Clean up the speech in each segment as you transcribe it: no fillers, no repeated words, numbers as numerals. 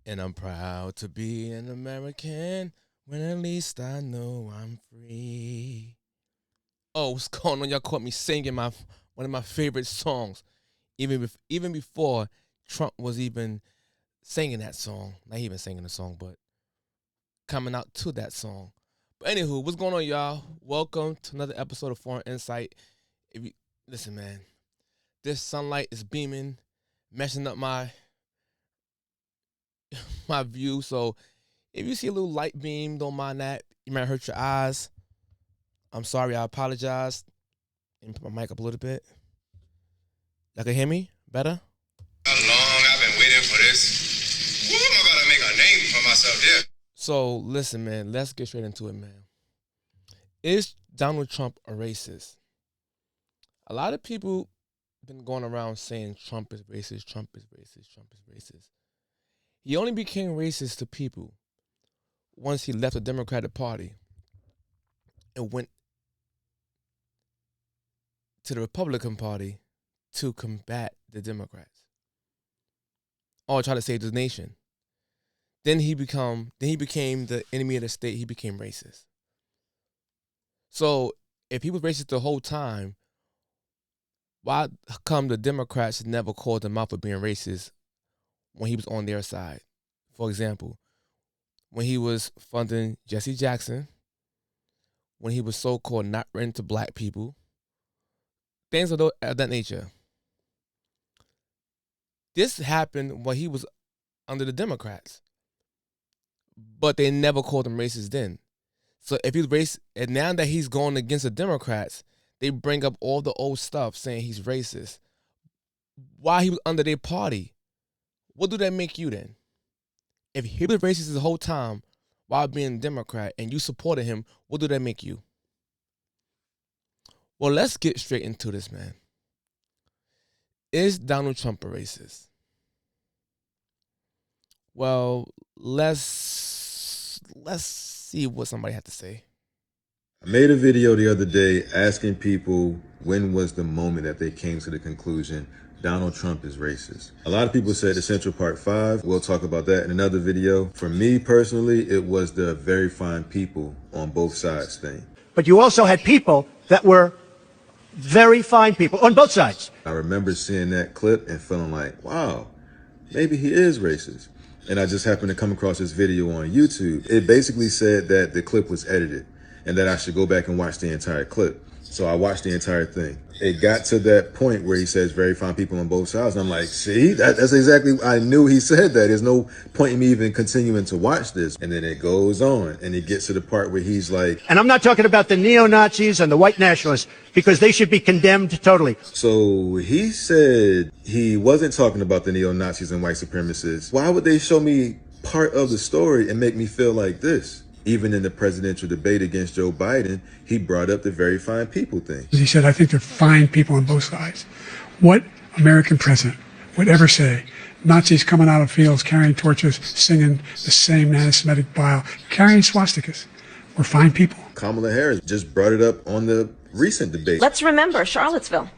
And I'm proud to be an American when at least I know I'm free. Oh, what's going on? Y'all caught me singing one of my favorite songs, even before Trump was even singing that song. Not even singing the song, but coming out to that song. But anywho, what's going on, y'all? Welcome to another episode of Foreign Insight. If you listen, man, this sunlight is beaming, messing up my view. So if you see a little light beam, don't mind that. You might hurt your eyes. I'm sorry. I apologize. Let me put my mic up a little bit. Y'all can hear me better? How long I've been waiting for this. Woo, I'm about to make a name for myself here. So listen, man, let's get straight into it, man. Is Donald Trump a racist? A lot of people been going around saying Trump is racist, Trump is racist, Trump is racist. He only became racist to people once he left the Democratic Party and went to the Republican Party to combat the Democrats or try to save the nation. Then he became the enemy of the state. He became racist. So if he was racist the whole time, why come the Democrats never called him out for being racist when he was on their side? For example, when he was funding Jesse Jackson, when he was so-called not written to black people, things of that nature. This happened when he was under the Democrats, but they never called him racist then. So if he's racist, and now that he's going against the Democrats, they bring up all the old stuff saying he's racist. While he was under their party, what do that make you then? If he was racist the whole time while being a Democrat and you supported him, what do that make you? Well, let's get straight into this, man. Is Donald Trump a racist? Well, let's see what somebody had to say. I made a video the other day asking people when was the moment that they came to the conclusion Donald Trump is racist. A lot of people said the Central Park 5. We'll talk about that in another video. For me personally, it was the very fine people on both sides thing. But you also had people that were very fine people on both sides. I remember seeing that clip and feeling like, wow, maybe he is racist. And I just happened to come across this video on YouTube. It basically said that the clip was edited and that I should go back and watch the entire clip. So I watched the entire thing. It got to that point where he says very fine people on both sides. And I'm like, see, that's exactly, I knew he said that. There's no point in me even continuing to watch this. And then it goes on and it gets to the part where he's like. And I'm not talking about the neo-Nazis and the white nationalists because they should be condemned totally. So he said he wasn't talking about the neo-Nazis and white supremacists. Why would they show me part of the story and make me feel like this? Even in the presidential debate against Joe Biden, he brought up the very fine people thing. He said, I think they're fine people on both sides. What American president would ever say, Nazis coming out of fields, carrying torches, singing the same anti-Semitic bile, carrying swastikas, were fine people? Kamala Harris just brought it up on the recent debate. Let's remember Charlottesville,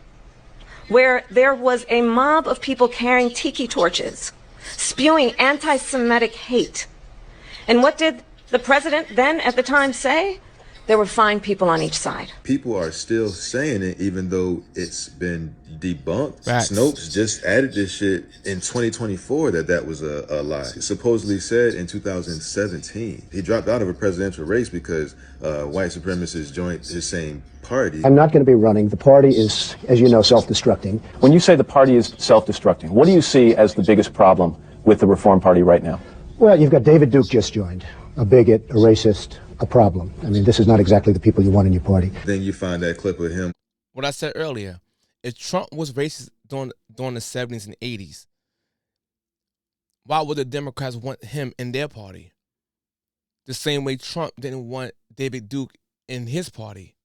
where there was a mob of people carrying tiki torches, spewing anti-Semitic hate. And what did the president then at the time say? There were fine people on each side. People are still saying it even though it's been debunked. Facts. Snopes just added this shit in 2024 that was a lie. It supposedly said in 2017. He dropped out of a presidential race because white supremacists joined his same party. I'm not going to be running. The party is, as you know, self-destructing. When you say the party is self-destructing, what do you see as the biggest problem with the Reform Party right now? Well, you've got David Duke just joined. A bigot, a racist, a problem. I mean, this is not exactly the people you want in your party. Then you find that clip of him. What I said earlier, if Trump was racist during the 70s and 80s, why would the Democrats want him in their party? The same way Trump didn't want David Duke in his party.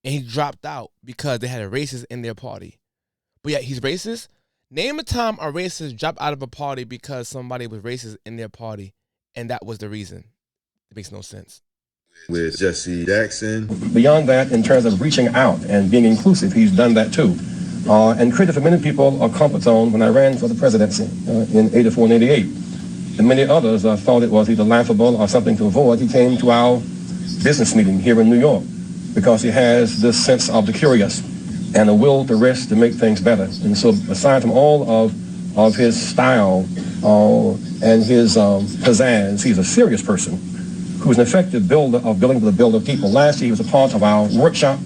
And he dropped out because they had a racist in their party. But yet he's racist? Name a time a racist dropped out of a party because somebody was racist in their party, and that was the reason. It makes no sense. With Jesse Jackson. Beyond that, in terms of reaching out and being inclusive, he's done that too. And created for many people a comfort zone when I ran for the presidency in 84 and 88. and many others thought it was either laughable or something to avoid, he came to our business meeting here in New York because he has this sense of the curious and a will to risk to make things better. And so aside from all of his style and his pizzazz, he's a serious person who's an effective builder of people. Last year he was a part of our workshop,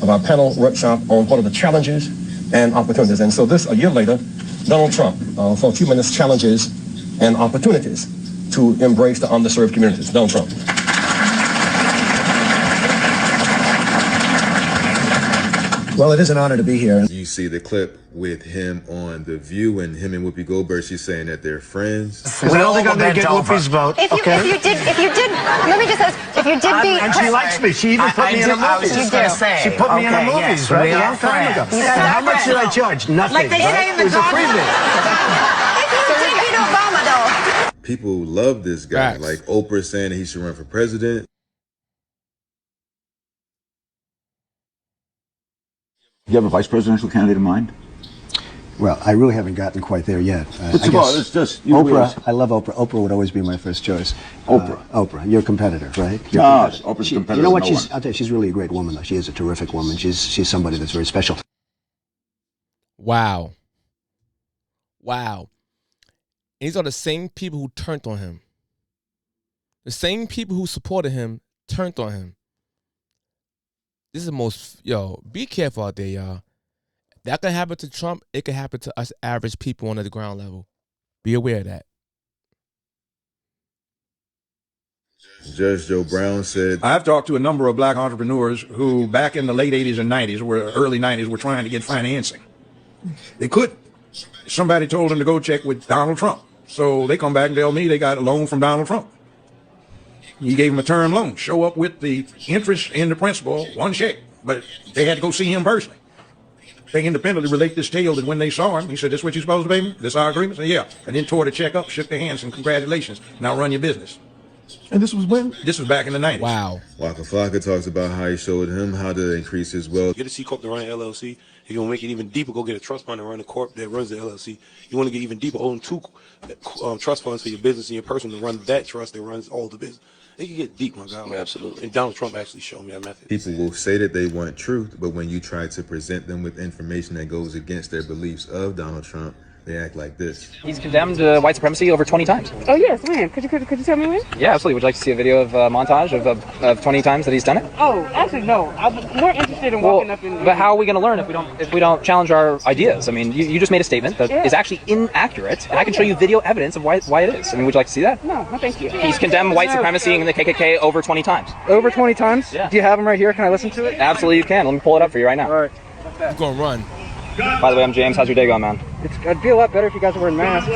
of our panel workshop on what are the challenges and opportunities. And so a year later, Donald Trump, for a few minutes, challenges and opportunities to embrace the underserved communities. Donald Trump. Well, it is an honor to be here. You see the clip with him on The View and him and Whoopi Goldberg. She's saying that they're friends. We don't think I'm going to get Whoopi's vote. If you did, let me just ask, if you did beat... And she likes me. She even put me in a movie. I was just going to say. She put me in a movies, right? A long time ago. And how much did I charge? Nothing. Like they say in the It was a freebie. If you did beat Obama, though. People love this guy. Facts. Like Oprah saying that he should run for president. Do you have a vice presidential candidate in mind? Well, I really haven't gotten quite there yet. It's just Oprah. I love Oprah. Oprah would always be my first choice. Oprah, your competitor, right? Oprah's competitor. You know what? No I'll tell you, she's really a great woman, though. She is a terrific woman. She's somebody that's very special. Wow. And these are the same people who turned on him. The same people who supported him turned on him. This is the most, be careful out there, y'all. That could happen to Trump. It could happen to us average people on the ground level. Be aware of that. Judge Joe Brown said, I've talked to a number of black entrepreneurs who back in the late 80s and 90s, early 90s, were trying to get financing. They couldn't. Somebody told them to go check with Donald Trump. So they come back and tell me they got a loan from Donald Trump. He gave them a term loan. Show up with the interest and the principal, one check. But they had to go see him personally. They independently relate this tale that when they saw him, he said, "This is what you're supposed to pay me? This our agreement?" I said, "Yeah." And then tore the check up, shook their hands, and congratulations. Now run your business. And this was when? This was back in the 90s. Wow. Waka Flocka talks about how he showed him how to increase his wealth. Get a C Corp to run an LLC. You're going to make it even deeper. Go get a trust fund to run the corp that runs the LLC. You want to get even deeper. Own 2 trust funds for your business and your person to run that trust that runs all the business. It can get deep, my guy. Absolutely. And Donald Trump actually showed me that method. People will say that they want truth, but when you try to present them with information that goes against their beliefs of Donald Trump, they act like this. He's condemned white supremacy over 20 times. Oh, yes, when? Could you tell me when? Yeah, absolutely. Would you like to see a video of montage of 20 times that he's done it? Oh, actually, no. I'm more interested in walking up in... But how are we going to learn if we don't challenge our ideas? I mean, you just made a statement that is actually inaccurate, and I can show you video evidence of why it is. I mean, would you like to see that? No, thank you. He's condemned white supremacy and the KKK over 20 times. Over 20 times? Yeah. Do you have him right here? Can I listen to it? Absolutely, you can. Let me pull it up for you right now. All right. He's going to run. By the way, I'm James. How's your day going, man? It'd be a lot better if you guys were wearing masks.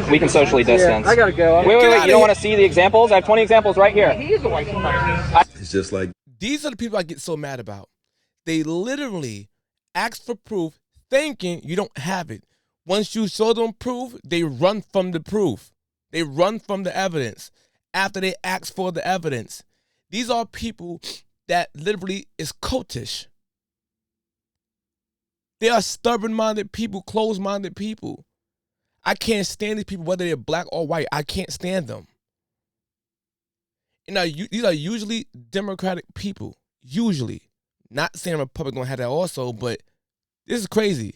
We can socially distance. Yeah, I gotta go. Wait. You don't want to see the examples? I have 20 examples right here. He is a white supremacist. It's just like... These are the people I get so mad about. They literally ask for proof thinking you don't have it. Once you show them proof, they run from the proof. They run from the evidence after they ask for the evidence. These are people that literally is cultish. They are stubborn-minded people, closed-minded people. I can't stand these people, whether they're black or white. I can't stand them. And now, these are usually Democratic people. Usually. Not saying Republicans don't have that also, but this is crazy.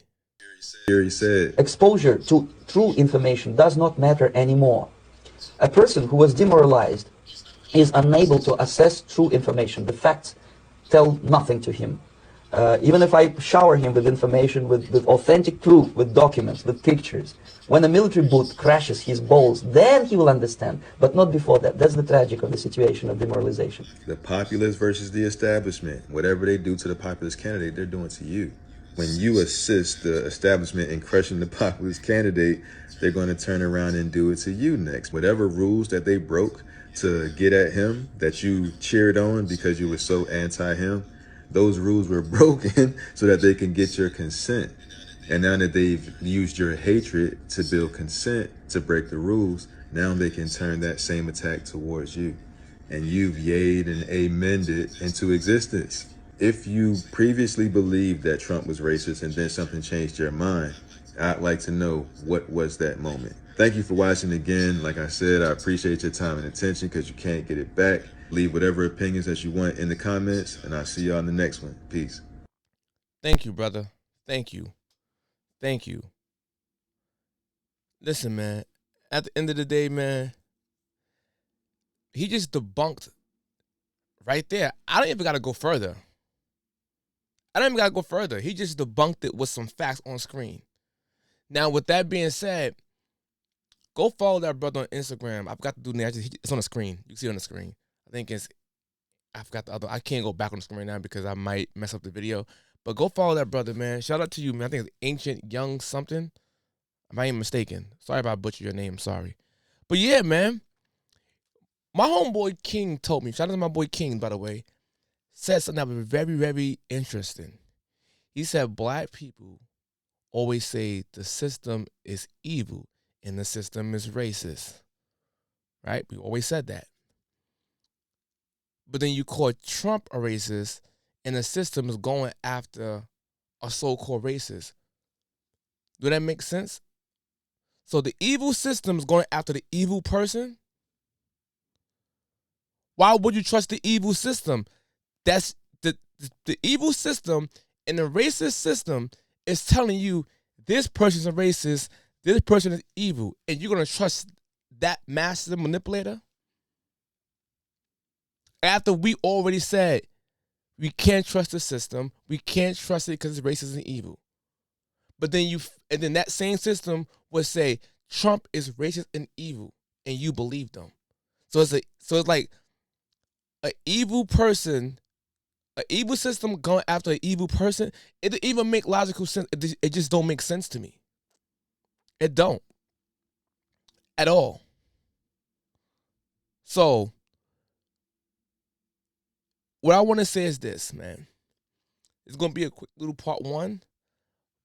He said, exposure to true information does not matter anymore. A person who was demoralized is unable to assess true information. The facts tell nothing to him. Even if I shower him with information, with authentic proof, with documents, with pictures, when a military boot crashes his balls, then he will understand, but not before that. That's the tragic of the situation of demoralization. The populace versus the establishment. Whatever they do to the populist candidate, they're doing to you. When you assist the establishment in crushing the populist candidate, they're going to turn around and do it to you next. Whatever rules that they broke to get at him, that you cheered on because you were so anti-him, those rules were broken so that they can get your consent. And now that they've used your hatred to build consent to break the rules, now they can turn that same attack towards you. And you've yayed and amened it into existence. If you previously believed that Trump was racist and then something changed your mind, I'd like to know, what was that moment? Thank you for watching again. Like I said, I appreciate your time and attention because you can't get it back. Leave whatever opinions that you want in the comments, and I'll see y'all in the next one. Peace. Thank you, brother. Thank you. Thank you. Listen, man, at the end of the day, man, he just debunked right there. I don't even got to go further. He just debunked it with some facts on screen. Now, with that being said, go follow that brother on Instagram. I forgot to do that. It's on the screen. You can see it on the screen. I forgot the other. I can't go back on the screen right now because I might mess up the video. But go follow that brother, man. Shout out to you, man. I think it's Ancient Young something. Am I even mistaken? Sorry if I butchered your name. Sorry. But yeah, man. My homeboy King told me, shout out to my boy King, by the way, said something that was very, very interesting. He said black people always say the system is evil and the system is racist. Right? We always said that. But then you call Trump a racist and the system is going after a so-called racist. Do that make sense? So the evil system is going after the evil person? Why would you trust the evil system? That's the evil system and the racist system is telling you this person's a racist, this person is evil, and you're going to trust that master manipulator? After we already said we can't trust the system, we can't trust it because it's racist and evil. But then then that same system would say Trump is racist and evil, and you believe them. So it's like an evil person, an evil system going after an evil person. It doesn't even make logical sense. It just don't make sense to me. It don't at all. So what I want to say is this, man. It's going to be a quick little part 1,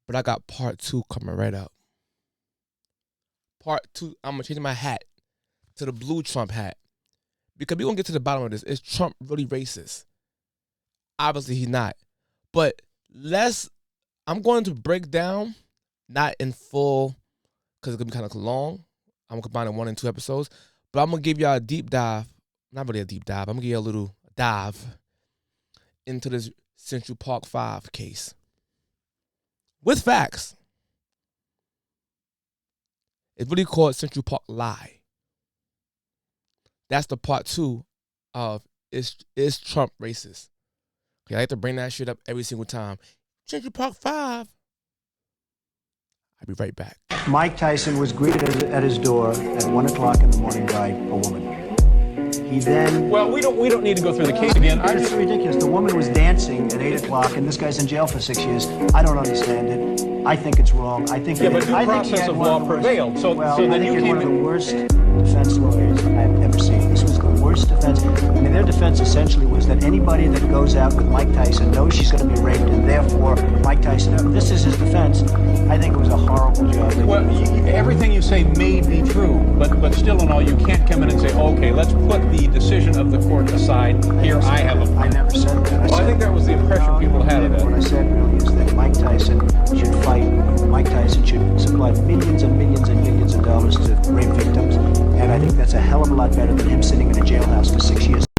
but I got part 2 coming right up. Part 2, I'm going to change my hat to the blue Trump hat because we're going to get to the bottom of this. Is Trump really racist? Obviously, he's not. But I'm going to break down, not in full because it's going to be kind of long. I'm going to combine it 1 and 2 episodes. But I'm going to give y'all a deep dive. Not really a deep dive. I'm going to give you a little dive into this Central Park 5 case. With facts. It's really called Central Park Lie. That's the part 2 of is Trump racist? Okay, I like to bring that shit up every single time. Central Park 5. I'll be right back. Mike Tyson was greeted at his door at 1 o'clock in the morning by a woman. He then... Well, we don't need to go through the case again. It's ridiculous. The woman was dancing at 8 o'clock, and this guy's in jail for 6 years. I don't understand it. I think it's wrong. I think... Yeah, but due process of law prevailed. So then you came in... one of the worst defense lawyers I've ever seen. This was the worst defense. I mean, their defense essentially was that anybody that goes out with Mike Tyson knows she's going to be raped, and therefore Mike Tyson... This is his defense. I think it was a horrible job. Well, everything you say may be true, but still in all, you can't come in and say, okay, let's put the decision of the court aside. Here, I never said that. I think